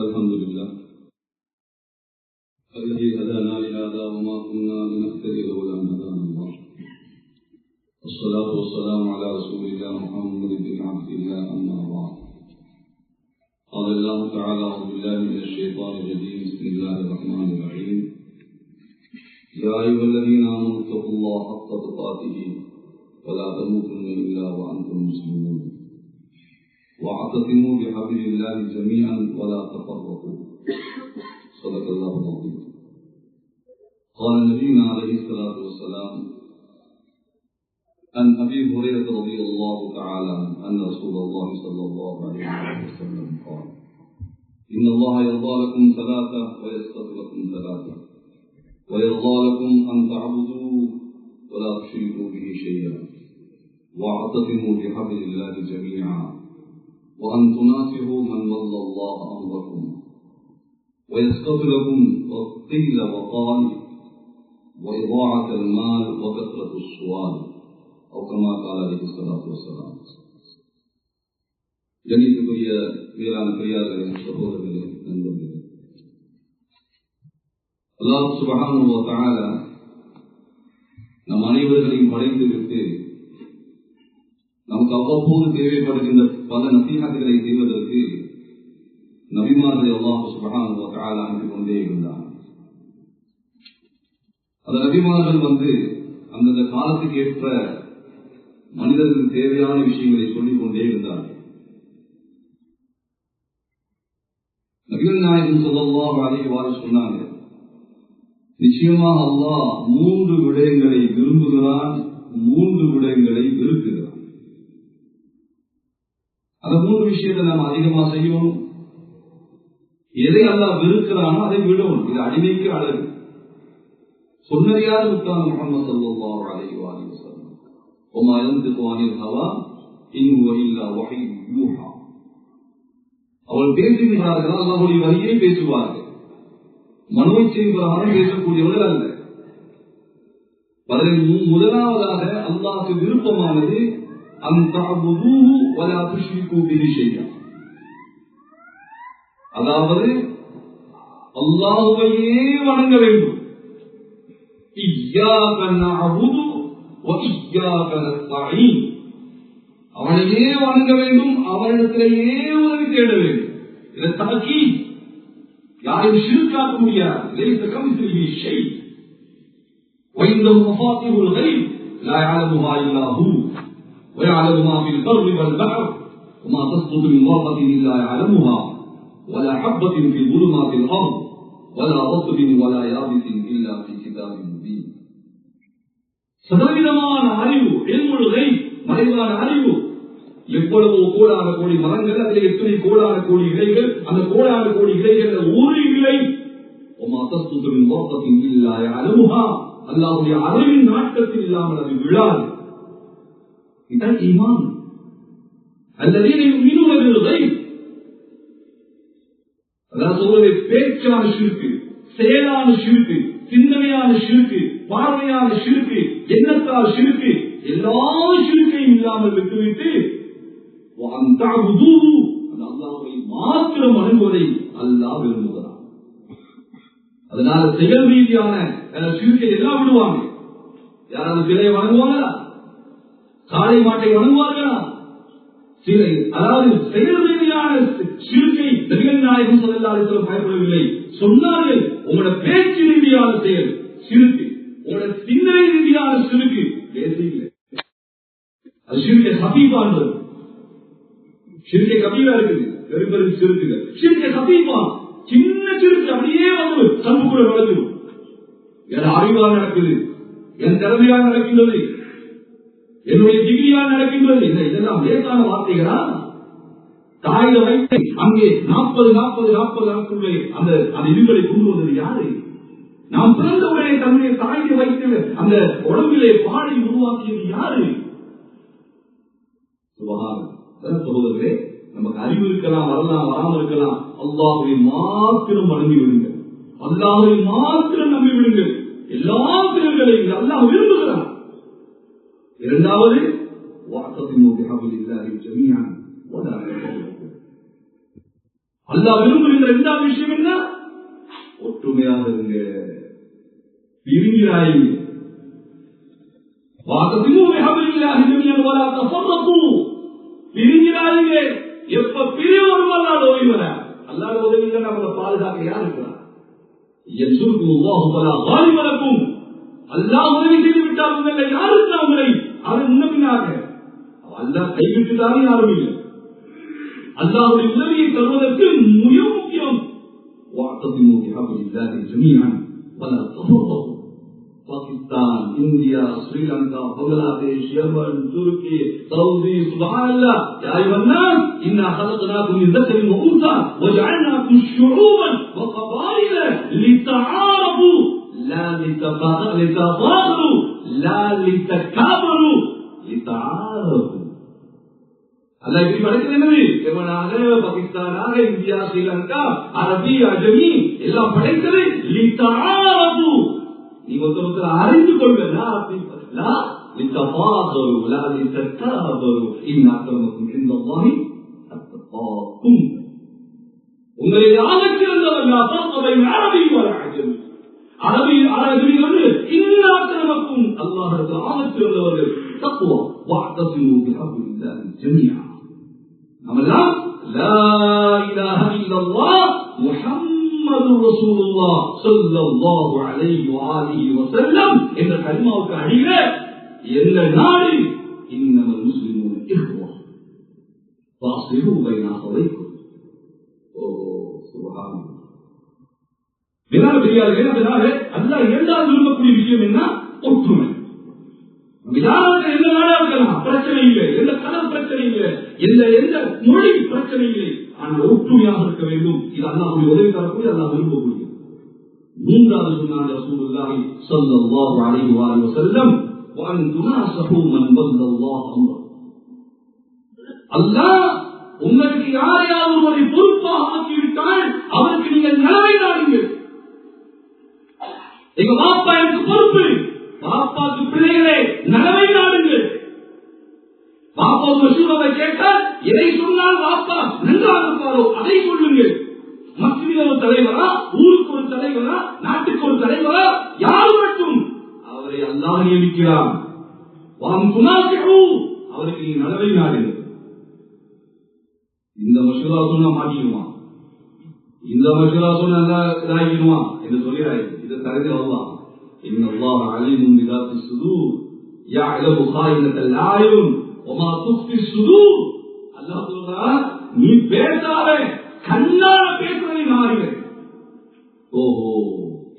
الحمد لله الذي هدانا لهذا وما كنا لنهتدي لولا أن هدانا الله. والصلاة والسلام على رسول الله محمد بن عبد الله أما بعد. قال الله تعالى: أعوذ بالله من الشيطان الرجيم. بسم الله الرحمن الرحيم. يا أيها الذين آمنوا اتقوا الله حق تقاته ولا تموتن إلا وأنتم مسلمون واعتصموا بحبل الله جميعا ولا تفرقوا. صدق الله العظيم. قال نبينا عليه الصلاة والسلام عن أبي هريرة رضي الله تعالى أن رسول الله صلى الله عليه وسلم قال: إن الله يرضى لكم ثلاثة ويسخط لكم ثلاثة ويرضى لكم أن تعبدوا ولا تشركوا به شيئا واعتصموا بحبل الله جميعا وأن تناصحوا من ولى الله أمركم ويسقط لكم قيل وقال وإضاعة المال وكثرة السؤال أو كما قال عليه الصلاة والسلام. கண்ணியத்துக்குரிய வீரான பெரியார்களே, சகோதரர்களே, நண்பர்களே, அல்லாஹ் சுப்ஹானஹு வ தஆலா நம் அனைவர்களையும் படைத்துவிட்டு நமக்கு அவ்வப்போது தேவைப்படுகின்ற பல நசீஹத்துகளை செய்வதற்கு நபிமார்களை அல்லாஹ் சுப்ஹானஹு வ தஆலா அனுப்பி கொண்டே இருந்தார். அந்த நபிமார்கள் அந்தந்த காலத்துக்கு ஏற்ப மனிதர்களுக்கு தேவையான விஷயங்களை சொல்லிக் கொண்டே இருந்தார்கள். நபிகள் நாயகம் ஸல்லல்லாஹு அலைஹி வஸல்லம் சொன்னாங்க, நிச்சயமாக அல்லாஹ் 3 விடயங்களை விரும்புகிறான், 3 விடயங்களை வெறுக்கிறான். அந்த 3 விஷயத்தை நாம் அதிகமா செய்யணும். எதை அல்லாஹ் வெறுக்கிறானோ அதை விடணும். இது அடிமைக்கு அழகு. சொன்னறியாத உத்தான முஹம்மது ஸல்லல்லாஹு அலைஹி வஸல்லம் وما ينطق عن الهوى إن هو إلا وحي يوحى. அவர்கள் பேசுகிறார்கள், அல்லாஹ்வுடைய வழியை பேசுவார்கள். மனோச்சையின் பிரகாரம் பேசக்கூடியவர்கள் அல்ல. முதலாவதாக அல்லாஹ்வுக்கு விருப்பமானது அந்த வலா துஷ்ரிகு பிஹி ஷைஆ, அதாவது அல்லாஹ்வையே வணங்க வேண்டும். இய்யாக நஅபுது வ இய்யாக நஸ்தஈன், அவனையே வணங்க வேண்டும், அவனிடத்திலேயே உதவி தேட வேண்டும். இதை தாக்கி யாரையும் ஷிர்காக்க முடியாது. லைஸ கமிஸ்லிஹி ஷை வ இன்தஹு மஃபாத்திஹுல் கைப் லா யஅலமுஹா இல்லா ஹு வ யஅலமு மா ஃபில் பர்ரி வல் பஹர் வ மா தஸ்குது மின் வர்கத்தின் இல்லா யஅலமுஹா வ லா ஹப்பத்தின் ஃபீ ظுலுமாத்தில் அர்ض் வ லா ரத்பின் வ லா யாபிஸின் இல்லா ஃபீ கிதாபின் முபீன். சதவீதமான அறிவு, இல்முல் கைப், மறைவான அறிவு. எவ்வளவோ கோடான கோடி மரங்கள், அதில் எத்தனை கோடான கோடி இலைகள், அந்த கோடான கோடி இலைகள் ஒரு இலை அல்லாஹ்வுடைய அறிவின் நாட்டத்தில் இல்லாமல் அது விழாது. இதான் ஈமான். அல்லதீன யுமினூன பில் கைப், அதாவது சொல்வது பேச்சான ஷிர்க், செயலான ஷிர்க், சிந்தனையான ஷிர்க், பார்வையான ஷிர்க், எண்ணத்தால் ஷிர்க், எல்லா ஷிர்க்கையும் இல்லாமல் விட்டுவிட்டு அல்லாஹ்வை மாத்திரம் வணங்குவதை அல்லாஹ் விரும்புகிறார். அதனால செயல் ரீதியான ஷிர்க்கை எல்லாம் விடுவாங்க. யாராவது சிலையை வணங்குவாங்களா? காளை மாட்டை வணங்குவார்களா? சிலை, அதாவது செயல் ரீதியான ஷிர்க்கை நபிகள் நாயகம் ஸல்லல்லாஹு அலைஹி வஸல்லம் பயப்படவில்லை. சொன்னார்கள், உங்களோட பேச்சு ரீதியான செயல் ஷிர்க், உங்களோட சிந்தனை ரீதியான ஷிர்க் பேசவில்லை. அது ஷிர்க்கை ஹபீபான்றது. ஷிர்கே கபீரா இருக்குது, பெரும் பெரும் ஷிர்க்குகள். ஷிர்கே ஹபீபா, சின்ன ஷிர்க் அப்படியே வந்து கல்புக்குள்ள வளர்ந்துடும். என் அறிவால் நடக்குது, என் திறமையால் நடக்கின்றது, என்னுடைய டிகிரியால் நடக்கின்றது. இதெல்லாம் லேசான வார்த்தைகளா? தாயில வைத்து அங்கே 40 நாட்களுடைய அந்த இதுகளை கொண்டு வந்தது யாரு? நாம் பிறந்தவுடனே தன்னுடைய தாயில வைத்து அந்த உடம்பிலே பாலை உருவாக்கியது யாரு? சுபஹானல்லாஹ். சகோதரர்களே, நமக்கு அறிவு இருக்கலாம், வரலாம், வராமல் இருக்கலாம். அல்லாஹ்வை மாத்திரம் வணங்கி விடுங்கள், அல்லாஹ்வை மாத்திரம் நம்பி விடுங்கள். எல்லா செயல்களையும் அல்லாஹ் விரும்புகிறார். இரண்டாவது, வாத்தஸிமு பிஹப்லில்லாஹி ஜமீஅன் வலா தஃபர்ரகு, அல்லாஹ் விரும்புகின்ற இரண்டாவது விஷயம் என்ன? ஒற்றுமையாக இருங்க, பிரிஞ்சிராயுங்க. பிரிஞ்சிராயுங்க. எப்ப பிரிவு வருமோ அல்லாஹ் உதவி வர. அல்லாஹ் உதவி இல்லை, நம்மளை பாதுகாக்க யார் இருக்கிறார்? அல்லாஹ் உதவி செய்து விட்டால் உங்களை யார் இருக்கிறா? உங்களை அதை முன்னபினாக அல்லாஹ் கைவிட்டுட்டாலும் யாரும் இல்லை. அல்லாஹ்வுடைய உதவியை தருவதற்கு மிக முக்கியம் பாகிஸ்தான், இந்தியா, ஸ்ரீலங்கா, பங்களாதேஷ், யமன், துருக்கி, சவுதி, சுப்ஹானல்லாஹ். யா அய்யுஹன் இன்னா خلقناكم من ذكر وانثى وجعلناكم شعوبا وقبائل لتعارفوا لا لتفاخروا لا لتكابروا لتعارفوا. அல்லாஹ் இப்படி படைத்தது என்னது? எவனாக, பாகிஸ்தானாக, இந்தியா, ஸ்ரீலங்கா, அரபி, அஜமி எல்லாம் படைத்தது லிதஆரஃபு. நீங்க ஒருத்தர் அறிந்து கொள்வதா? லா லிதஃபாகரு லா லிதகாபரு இன்ன அக்ரமக்கும் இன்தல்லாஹி அத்காக்கும். உங்களை ஆகச்சிறந்தவர் அரபி வர அஜமி. அரபியிலிருந்து இன்ன அக்ரமக்கும் அல்லாஹ்வுக்கு ஆகச்சிறந்தவர்கள் தக்வா வஅதஸிமு பிஹப்லில்லாஹி ஜமீஆ. நம்மெல்லாம் லா இலாஹ இல்லல்லாஹ் முஹம்மதுர் ரசூலுல்லாஹ் ஸல்லல்லாஹு அலைஹி வஆலிஹி வஸல்லம் என்ற கலிமாவுக்கு அடியிலே எந்த நாடு இன்னமல் முஸ்லிமூன இஹ்வா ஃபஸ்லிஹு பைன அஹவைக்கும். ஓ சுப்ஹானல்லாஹ். பின்னாலே அல்லாஹ் இரண்டாவது விரும்பக்கூடிய விஷயம் என்ன? ஒற்றுமை. யாராவது எந்த நாடா இருக்கலாம், பிரச்சனை இல்லை. எந்த கடன் பிரச்சனை இல்லை, எந்த மொழி பிரச்சனை இல்லை. ஆனால் ஒற்றுமையாக இருக்க வேண்டும். இது அல்லாஹ்வுடைய உதவி தரக்கூடிய, அல்லாஹ் விரும்பக்கூடிய. மூன்றாவது சொன்னாங்க ரசூலுல்லாஹி ஸல்லல்லாஹு அலைஹி வஸல்லம் வஅன் துனாஸஹு மன் வல்லல்லாஹு அம்ர. அல்லாஹ் உங்களுக்கு யாரையாவது ஒரு பொறுப்பாக ஆக்கிவிட்டால் அவருக்கு நீங்கள் நலவை நாடுங்கள். எங்க பாப்பா எனக்கு பொறுப்பு, பாப்பாக்கு பிள்ளைகளே நலவை நாடுங்கள். பாப்பா மசூராவை கேட்டால் எதை சொன்னால் பாப்பா நன்றாக இருப்பாரோ அதை சொல்லுங்கள். மஸ்ஜிதில் ஒரு தலைவரா, ஊருக்கு ஒரு தலைவரா, நாட்டுக்கு ஒரு தலைவரா, யார் மட்டும் அவரை அல்லாஹ் நியமிக்கிறார். அவருக்கு நீங்க நலவை நாடுங்கள். இந்த மசூரா சொன்னா மாட்டிடுவான், இந்த மசூரா சொன்னா இதாகிடுவான் என்று சொல்லிடாய். இது தரது அல்லாஹ். إن الله عليم بذات الصدور يعلم خائنة الأعين وما تخفي الصدور. அல்லாஹ் சொல்றார், நீ பேசாதே, கண்ணால பேசுறதை நாடுங்க. ஓஹோ,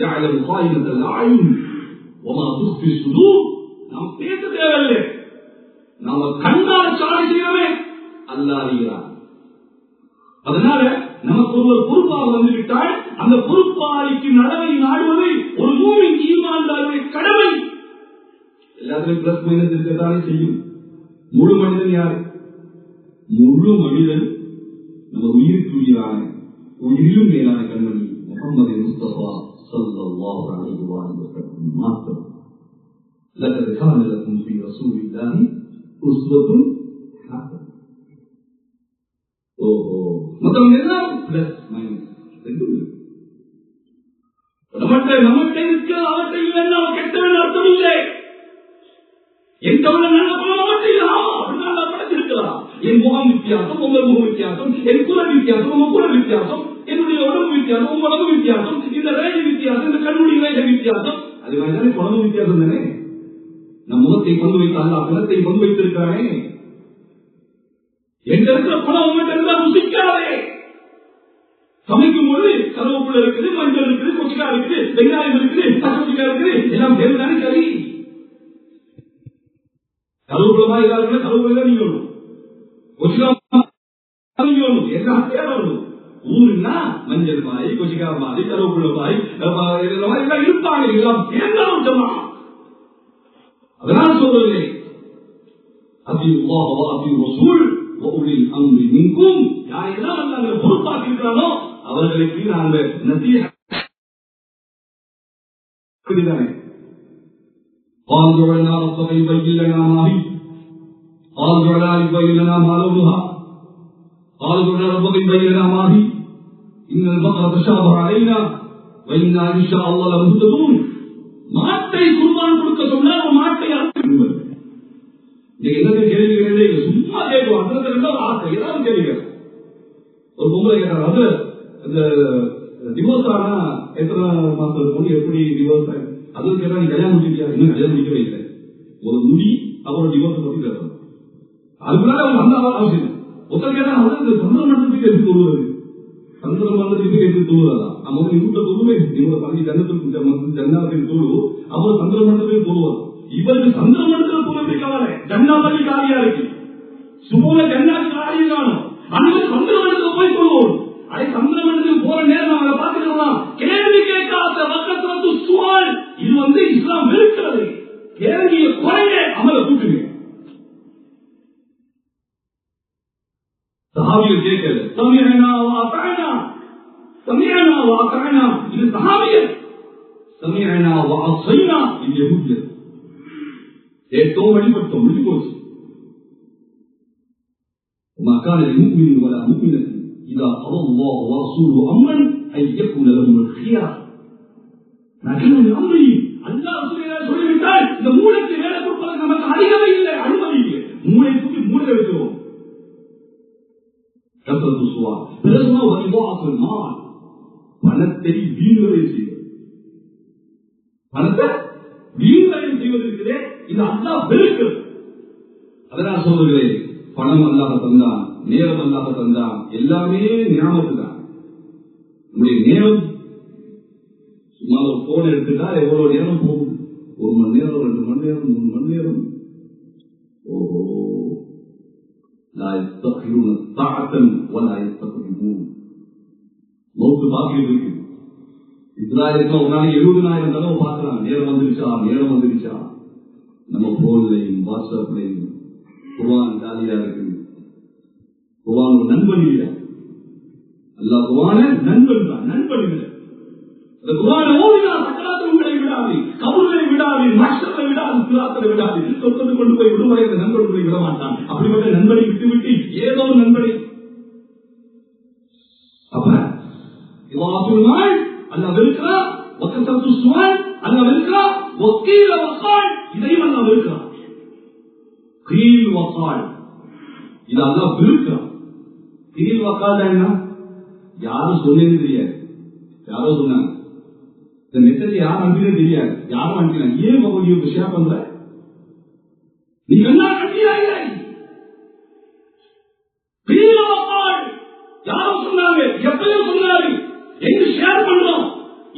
يعلم خائنة الأعين وما تخفي الصدور. நாம் பேச தேவையில்லை, நாம கண்ணால சாடி செய்யவே அல்லாஹ் அறிகிறார். அதனால நமக்கு ஒரு பொறுப்பாக வந்துவிட்டால் அந்த பொறுப்பாளிக்கு நலவை நாடுவதை ஒரு மூமின் ஈமான்தாருடைய கடமை. எல்லாத்துலையும் பிளஸ் மைனஸ் இருக்கத்தானே செய்யும். முழு மனிதன் யாரு? முழு மனிதன் நம்ம உயிருக்கு உயிரான, உயிரிலும் மேலான கண்மணி முஹம்மது முஸ்தபா ஸல்லல்லாஹு அலைஹி வஸல்லம் மாத்திரம். லகத் கான லகும் ஃபீ ரசூலில்லாஹி உஸ்வத்துன் ஹஸனா. ஓஹோ, மொத்தம் எல்லாம் பிளஸ் மைனஸ் ரெண்டு. நம்மகிட்ட இருக்க அவற்றை இல்லைன்னா கெட்டவன் அர்த்தம் இல்லை. என் தவிர நல்ல குணம் அவற்றை அப்படின்னா படைத்திருக்கலாம். என் முகம் வித்தியாசம், உங்கள் முகம் வித்தியாசம், என் குரல் வித்தியாசம், உங்க குரல் வித்தியாசம், என்னுடைய உடம்பு வித்தியாசம், உங்க உடம்பு வித்தியாசம், இந்த ரேகை வித்தியாசம், இந்த கண்ணுடைய ரேகை வித்தியாசம். அது மாதிரிதானே குழம்பு வித்தியாசம் தானே. நம் முகத்தை பங்கு வைத்தால் குணத்தை பங்கு வைத்திருக்கிறானே. எங்க இருக்கிற குணம் உங்கள்கிட்ட இருந்தா ருசிக்காதே. சமைக்கும் போது கருவேப்பிலை இருக்குது, மஞ்சள் இருக்குது, கொச்சிக்கா இருக்குது, வெங்காயம் இருக்குது, பச்சைக்கா இருக்குது, எல்லாம் சேர்ந்தானே சரி. கருவேப்பிலமா இல்லாத கருவேப்பிலை நீங்க வேணும், கொச்சிக்கா வேணும், எல்லாம் தேவைப்படும். ஊருன்னா மஞ்சள் மாறி, கொச்சிக்கா மாறி, கருவேப்பிலை மாறி எல்லாம் இருப்பாங்க, எல்லாம் சேர்ந்தாலும் சொன்னா. அதனால சொல்றது அல்லாஹ் வ அத்தீஉ ரசூல் வ உலில் அம்ரி மின்கும். யாரெல்லாம் அல்லாஹ் பொறுப்பாக்கி இருக்கிறானோ அவர்களுக்கு நாங்கள் நசீஹத் செய்தானே. قال جعلنا ربك يبين لنا ما هي قال جعلنا يبين لنا ما لونها قال جعلنا ربك يبين لنا ما هي இன்னல் பக்ர தஷாபஹ அலைனா வ இன்னா இன்ஷா அல்லாஹ் லமுஹ்ததூன். மாட்டை குர்பான் கொடுக்க சொன்னா மாட்டை அறுத்து என்ன கேள்வி சும்மா கேட்கும். அதுல ஆசை ஏதாவது கேள்வி. ஒரு பொம்பளை கேட்டாங்க, அது இந்த டிவோர்ஸ் ஆனா எத்தனை மாசம் இருக்கும், எப்படி டிவோர்ஸ் அது கேட்டா நீ கல்யாணம் முடிச்சிருக்கியா? இன்னும் கல்யாணம் முடிக்கவே இல்லை. ஒரு முடி அப்புறம் டிவோர்ஸ் பத்தி பேசணும். அதுக்குள்ள அவங்க அந்த அவசியம். ஒருத்தர் கேட்டா வந்து சந்திர மண்டலத்துக்கு எடுத்து தொழுவது, சந்திர மண்டலத்துக்கு எடுத்து தொழுவதா? நம்ம வந்து இருட்ட தொழுவே இவங்க பள்ளி ஜன்னத்துக்கு ஜன்னாத்துக்கு தொழு, அப்புறம் சந்திர மண்டலத்துக்கு தொழுவதா? இவருக்கு சந்திர மண்டலத்தில் தொழுவது கவலை, ஜன்னா பள்ளி காலியா இருக்கு, சுபோல ஜன்னாக்கு காலியா காணும். அந்த சந்திர மண்டலத்துக்கு போய் கொள்வோம். அதை சந்திர மண்டலத்துக்கு போற நேரம் நம்ம பார்த்துக்கலாம். கேள்வி கேட்காத பக்கத்துல சுவால் இது வந்து இஸ்லாம் வெறுக்கிறது. கேள்வியை குறைய அமல கூட்டுங்க. சஹாபிகள் கேட்கல, சமிஅனா வ அஸஅனா, சமிஅனா வ அஸஅனா இது சஹாபிகள், சமிஅனா வ அஸைனா இது யஹூதியர். ஏதோ வழிபட்டோம், முடிஞ்சு போச்சு. وما كان لمؤمن ولا مؤمنة إذا قضى الله ورسوله أمرا أن يكون لهم الخيار. لكن الأمر الله رسوله சொல்லிவிட்டால் இந்த மூளைக்கு வேலை கொடுப்பது நமக்கு அதிகமே இல்லை, அனுமதி இல்லை. மூளை தூக்கி மூளை வைக்கிறோம். கசரத்து சுவா பிரஸ்மா வரிவாசல் மால், பணத்தை வீண்வரை செய்வது, பணத்தை வீண்வரை செய்வதற்கிறே இது அல்லாஹ் வெறுக்கிறது. அதனால் சொல்லுகிறேன், பணம் அல்லாஹ் தந்தான், நேரம் அல்லாஹ் தந்தான், எல்லாமே ஞாபகத்து தான். நம்முடைய நேரம் சும்மா ஒரு போன் எடுத்துட்டா எவ்வளவு நேரம் போகும்? 1 மணி நேரம், 2 மணி நேரம், 3 மணி நேரம். ஓஹோ, மௌத்து பாக்கிட்டு இருக்கு. இஸ்ராயலுக்கு ஒரு நாளைக்கு 70,000 தடவை பார்க்கலாம், நேரம் வந்துருச்சா, நேரம் வந்துருச்சா. நம்ம போன்லையும் வாட்ஸ்அப்லையும் குர்ஆன் காலியா இருக்கு. குர்ஆன் ஒரு நண்பன் இல்லை, அல்லாஹ் குர்ஆன நண்பன் தான், நண்பன் இல்லை. அந்த குர்ஆனை ஓதினா சக்கராத்தை உங்களை விடாது, கபூரை விடாது, மஹ்ஷரை விடாது, சிராத்தை விடாது, சொர்க்கத்துக்கு கொண்டு போய் விடுவரை அந்த நண்பன் உங்களை விட மாட்டான். அப்படிப்பட்ட நண்பனை விட்டு விட்டு ஏதோ ஒரு நண்பனை அப்ப இவாசுல் அல்லாஹ் வெறுக்கிறான், வக்கசத்து சுவால் அல்லாஹ் வெறுக்கிறான், வக்கீல வக்கால் இதையும் அல்லாஹ் வெறுக்கிறான். கீல் வக்கால் இது அல்லாஹ் வெறுக்கிறான். கீல் வக்கால் என்ன? யாரும் சொன்னது தெரியாது, யாரோ சொன்னாங்க. இந்த மெசேஜ் யார் அனுப்பினது தெரியாது, யாரும் அனுப்பினாங்க. ஏன் பகவதியை ஷேர் பண்ற? நீ என்ன கட்டியாய்? கீல் வக்கால் யாரோ சொன்னாங்க, எப்பயோ சொன்னாரு, எங்க ஷேர் பண்றோம்?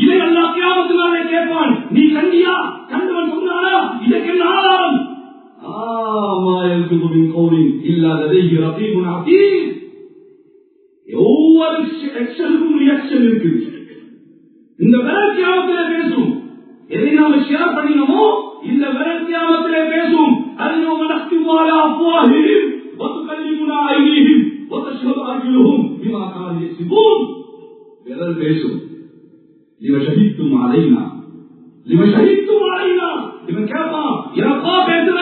இதை அல்லாஹ் கியாமத்தினாலே கேட்பான். நீ கண்டியா? கண்டவன் சொன்னானா? இதற்கு என்ன ஆதாரம்? ஒவ்வொரு ஆக்ஷனுக்கும் ரியாக்ஷன் இருக்கு. இந்த விரல் கியாமத்திலே பேசும். எதை நாம ஷேர் பண்ணினோமோ இந்த விரல் கியாமத்திலே பேசும். அல்யௌம நக்திமு அலா அஃப்வாஹிஹிம் வ துகல்லிமுனா ஐதீஹிம் வ தஷ்ஹது அர்ஜுலுஹும் பிமா கானூ யக்ஸிபூன். விரல் பேசும். லிம ஷஹிதும் அலைனா, லிம ஷஹிதும் அலைனா. இவன் கேட்பான், எனக்கா பேசுற?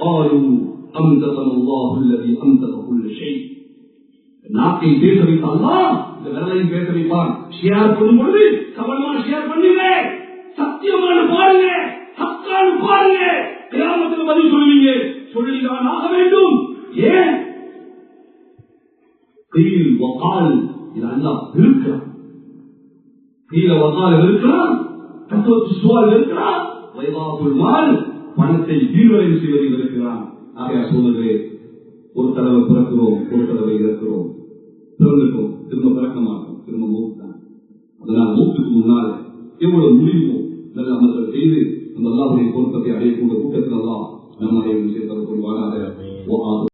قالوا أمدتنا الله الذي أمدت كل شيء. நாக்கை பேச வைத்த அல்லாஹ் இந்த விரலையும் பேச வைப்பான். ஷேர் பண்ணும் பொழுது கவனமா ஷேர் பண்ணுங்க, சத்தியமான பாருங்க, ஹக்கான பாருங்க. கியாமத்தில் பதில் சொல்லுவீங்க, சொல்லிதான் ஆக வேண்டும். ஏன்? கீல் வகால் இது அல்லாஹ் வெறுக்கிறான். கீல வகால் வெறுக்கிறான், கசரத்து சுவால் வெறுக்கிறான், வைதாபுல் மால் பணத்தை வீழ்வரை செய்வதை இருக்கிறான். ஆகையா சோதரே, ஒரு தடவை பிறக்கிறோம், ஒரு தடவை இறக்கிறோம், பிறந்துட்டோம், திரும்ப பிறக்க மாட்டோம், திரும்ப மூத்து தான். அதனால் மூத்துக்கு முன்னால் எவ்வளவு முடிவோ நல்ல அமல்கள் செய்து அந்த அல்லாஹ்வுடைய பொருத்தத்தை அடையக்கூடிய கூட்டத்தில் அல்லாஹ் நம்ம சேர்த்தவர்கள் வாழாத